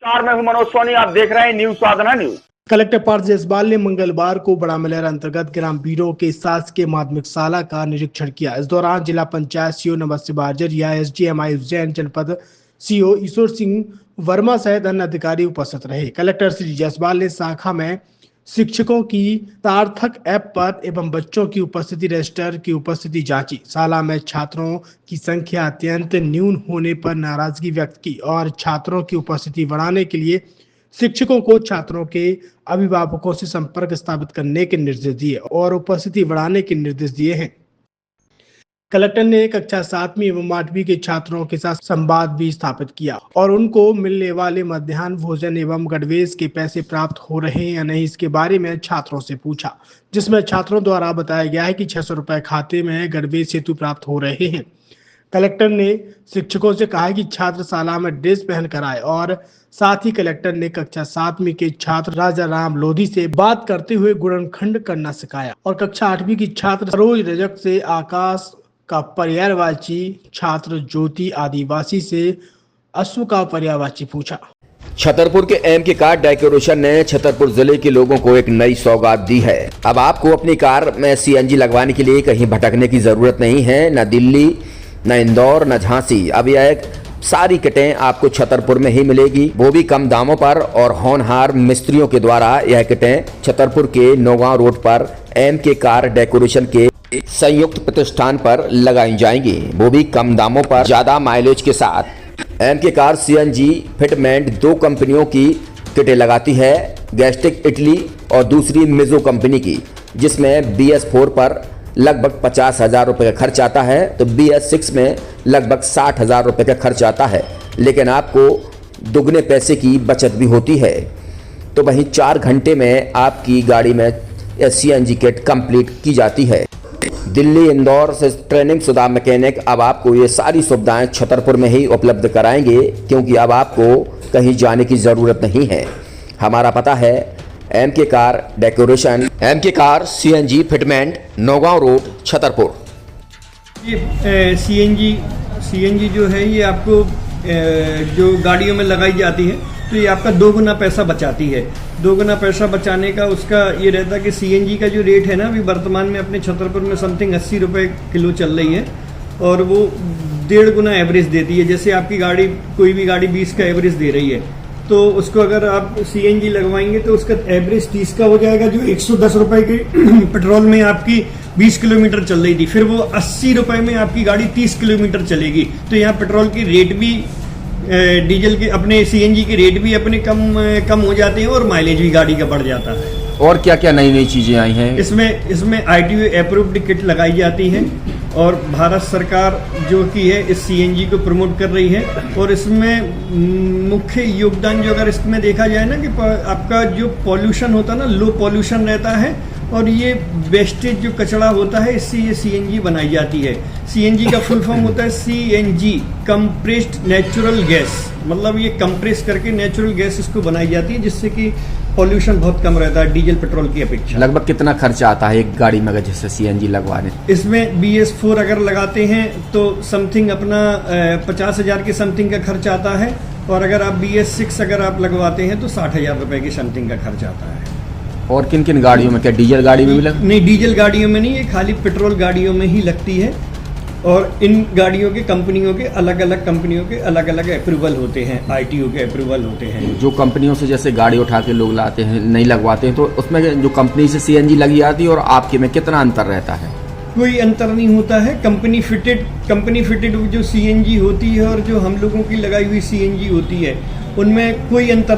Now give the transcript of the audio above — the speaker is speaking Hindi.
मैं हूं मनोज सोनी, आप देख रहे हैं न्यूज साधना न्यूज। कलेक्टर पार्थ जायसवाल ने मंगलवार को बड़ा मलहर अंतर्गत ग्राम बीरो के शासकीय माध्यमिक शाला का निरीक्षण किया। इस दौरान जिला पंचायत सीओ नमस्ते बारजरिया, एसडीएमआई उज्जैन जनपद सीओ ईश्वर सिंह वर्मा सहित अन्य अधिकारी उपस्थित रहे। कलेक्टर श्री जायसवाल ने शाखा में शिक्षकों की सार्थक ऐप पर एवं बच्चों की उपस्थिति रजिस्टर की उपस्थिति जांची। शाला में छात्रों की संख्या अत्यंत न्यून होने पर नाराजगी व्यक्त की और छात्रों की उपस्थिति बढ़ाने के लिए शिक्षकों को छात्रों के अभिभावकों से संपर्क स्थापित करने के निर्देश दिए और उपस्थिति बढ़ाने के निर्देश दिए हैं। कलेक्टर ने कक्षा 7वीं एवं 8वीं के छात्रों के साथ संवाद भी स्थापित किया और उनको मिलने वाले मध्याह्न भोजन एवं गणवेश के पैसे प्राप्त हो रहे हैं या नहीं, इसके बारे में छात्रों से पूछा, जिसमें छात्रों द्वारा बताया गया है कि 600 रुपए खाते में गणवेश हेतु प्राप्त हो रहे हैं। कलेक्टर ने शिक्षकों से कहा कि छात्र शाला में ड्रेस पहनकर आए और साथ ही कलेक्टर ने कक्षा 7वीं के छात्र राजा राम लोधी से बात करते हुए गुणनखंड करना सिखाया और कक्षा 8वीं की छात्र सरोज रजक से आकाश का पर्यायवाची, छात्र ज्योति आदिवासी से अश्व का पर्यायवाची पूछा। छतरपुर के एमके कार डेकोरेशन ने छतरपुर जिले के लोगों को एक नई सौगात दी है। अब आपको अपनी कार में सीएनजी लगवाने के लिए कहीं भटकने की जरूरत नहीं है, न दिल्ली, न इंदौर, न झांसी। अब यह एक सारी किटें आपको छतरपुर में ही मिलेगी, वो भी कम दामों पर और होनहार मिस्त्रियों के द्वारा। यह किटें छतरपुर के नौगांव रोड पर एमके कार डेकोरेशन के संयुक्त प्रतिष्ठान पर लगाई जाएंगी, वो भी कम दामों पर, ज्यादा माइलेज के साथ। एमके कार सीएनजी फिटमेंट 2 कंपनियों की किटें लगाती है, गैस्टिक इटली और दूसरी मिजो कंपनी की, जिसमें BS4 पर लगभग 50,000 रुपये का खर्च आता है तो BS6 में लगभग 60,000 रुपये का खर्च आता है, लेकिन आपको दुगने पैसे की बचत भी होती है। तो वहीं 4 घंटे में आपकी गाड़ी में सीएनजी किट कंप्लीट की जाती है। दिल्ली, इंदौर से ट्रेनिंग शुदा मैकेनिक अब आपको ये सारी सुविधाएं छतरपुर में ही उपलब्ध कराएंगे, क्योंकि अब आपको कहीं जाने की ज़रूरत नहीं है। हमारा पता है MK car decoration, MK car CNG fitment, Naugaon road, Chhatarpur. ये सीएनजी जो है ये आपको जो गाड़ियों में लगाई जाती है तो ये आपका 2 गुना पैसा बचाती है। 2 गुना पैसा बचाने का उसका ये रहता है कि सीएनजी का जो रेट है ना, अभी वर्तमान में अपने छतरपुर में समथिंग 80 रुपये किलो चल रही है और वो 1.5 गुना एवरेज देती है। जैसे आपकी गाड़ी, कोई भी गाड़ी 20 का एवरेज दे रही है तो उसको अगर आप सीएनजी लगवाएंगे तो उसका एवरेज 30 का हो जाएगा। जो 110 रुपए के पेट्रोल में आपकी 20 किलोमीटर चल रही थी, फिर वो 80 रुपए में आपकी गाड़ी 30 किलोमीटर चलेगी। तो यहाँ पेट्रोल की रेट भी, डीजल के, अपने सीएनजी के रेट भी अपने कम हो जाते हैं और माइलेज भी गाड़ी का बढ़ जाता है। और क्या क्या नई नई चीजें आई हैं इसमें ITO अप्रूव्ड किट लगाई जाती है और भारत सरकार जो की है इस सीएनजी को प्रमोट कर रही है। और इसमें मुख्य योगदान जो अगर इसमें देखा जाए ना कि आपका जो पॉल्यूशन होता है ना, लो पॉल्यूशन रहता है और ये वेस्टेज जो कचरा होता है इससे ये सीएनजी बनाई जाती है। सीएनजी का फुल फॉर्म होता है CNG, कंप्रेस्ड नेचुरल गैस, मतलब ये कंप्रेस करके नेचुरल गैस इसको बनाई जाती है, जिससे कि पॉल्यूशन बहुत कम रहता है डीजल पेट्रोल की अपेक्षा। लगभग कितना खर्चा आता है एक गाड़ी में अगर जैसे सीएनजी लगवाने? इसमें BS4 अगर लगाते हैं तो समथिंग अपना 50,000 के समथिंग का खर्च आता है और अगर आप BS6 अगर आप लगवाते हैं तो 60,000 रुपए की समथिंग का खर्च आता है। और किन किन गाड़ियों में, क्या डीजल गाड़ी में भी नहीं, डीजल गाड़ियों में नहीं, ये खाली पेट्रोल गाड़ियों में ही लगती है। और इन गाड़ियों के कंपनियों के अलग अलग अप्रूवल होते हैं, ITO के अप्रूवल होते हैं। जो कंपनियों से जैसे गाड़ी उठा के लोग लाते हैं, नहीं लगवाते हैं, तो उसमें जो कंपनी से सीएनजी लगी जाती है और आपके में कितना अंतर रहता है? कोई अंतर नहीं होता है। कंपनी फिटेड जो सीएनजी होती है और जो हम लोगों की लगाई हुई सीएनजी होती है, उनमें कोई अंतर